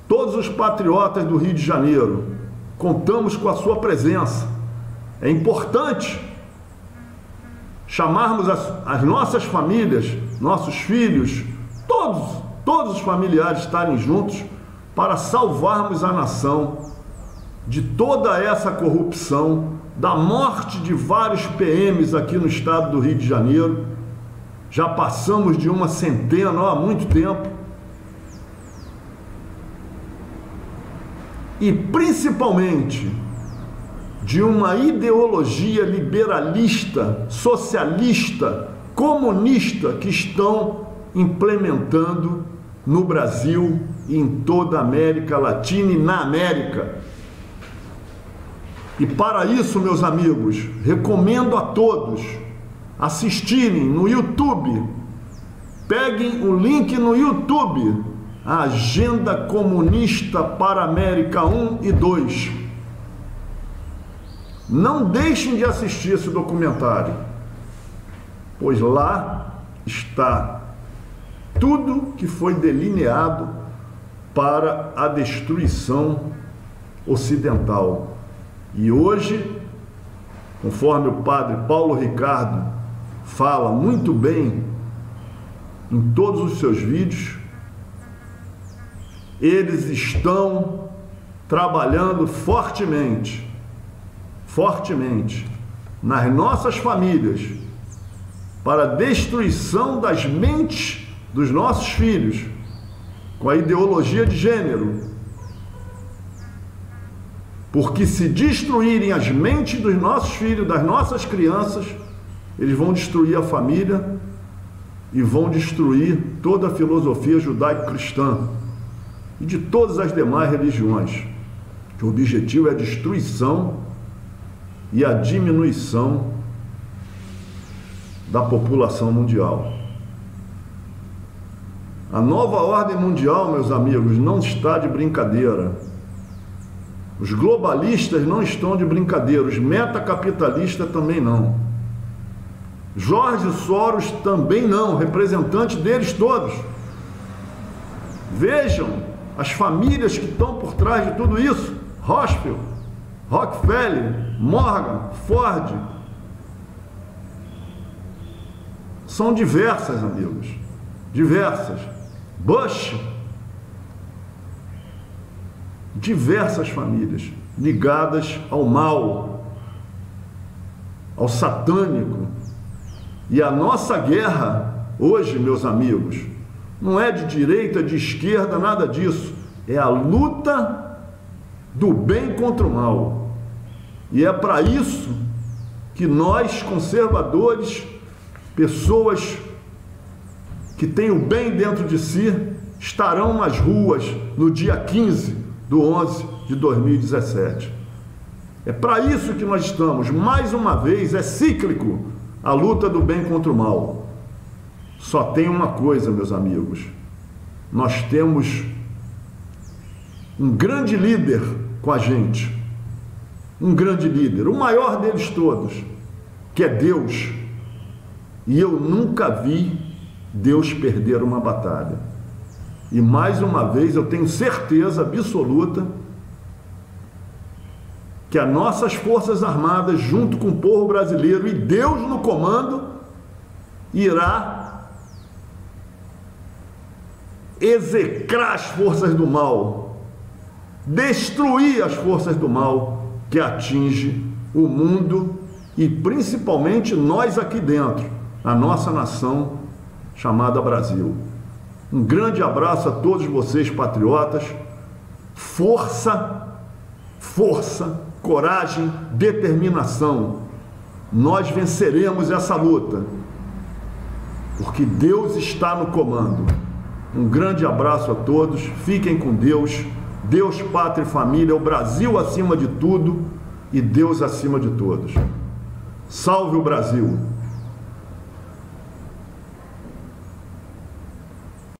Todos os patriotas do Rio de Janeiro, contamos com a sua presença. É importante chamarmos as nossas famílias, nossos filhos, todos os familiares estarem juntos para salvarmos a nação de toda essa corrupção, da morte de vários PMs aqui no estado do Rio de Janeiro. Já passamos de uma centena há muito tempo. E principalmente de uma ideologia liberalista, socialista, comunista que estão implementando no Brasil e em toda a América Latina e na América. E para isso, meus amigos, recomendo a todos assistirem no YouTube, peguem o link no YouTube, a Agenda Comunista para a América 1 e 2. Não deixem de assistir esse documentário, pois lá está tudo que foi delineado para a destruição ocidental. E hoje, conforme o padre Paulo Ricardo fala muito bem em todos os seus vídeos, eles estão trabalhando fortemente nas nossas famílias para a destruição das mentes dos nossos filhos com a ideologia de gênero. Porque se destruírem as mentes dos nossos filhos, das nossas crianças, eles vão destruir a família e vão destruir toda a filosofia judaico-cristã e de todas as demais religiões. O objetivo é a destruição e a diminuição da população mundial. A nova ordem mundial, meus amigos, não está de brincadeira. Os globalistas não estão de brincadeira, os metacapitalistas também não. Jorge Soros também não, representante deles todos. Vejam as famílias que estão por trás de tudo isso. Rothschild, Rockefeller, Morgan, Ford. São diversas, amigos. Diversas. Bush. Diversas famílias ligadas ao mal, ao satânico. E a nossa guerra hoje, meus amigos, não é de direita, de esquerda, nada disso. É a luta do bem contra o mal. E é para isso que nós, conservadores, pessoas que têm o bem dentro de si, estarão nas ruas no dia 15/11 de 2017. É para isso que nós estamos. Mais uma vez, é cíclico a luta do bem contra o mal. Só tem uma coisa, meus amigos. Nós temos um grande líder com a gente. Um grande líder, o maior deles todos, que é Deus. E eu nunca vi Deus perder uma batalha. E mais uma vez eu tenho certeza absoluta que as nossas Forças Armadas, junto com o povo brasileiro e Deus no comando, irá execrar as forças do mal, destruir as forças do mal que atinge o mundo e principalmente nós aqui dentro, a nossa nação chamada Brasil. Um grande abraço a todos vocês, patriotas. Força, força, coragem, determinação. Nós venceremos essa luta, porque Deus está no comando. Um grande abraço a todos. Fiquem com Deus. Deus, pátria e família, o Brasil acima de tudo e Deus acima de todos. Salve o Brasil!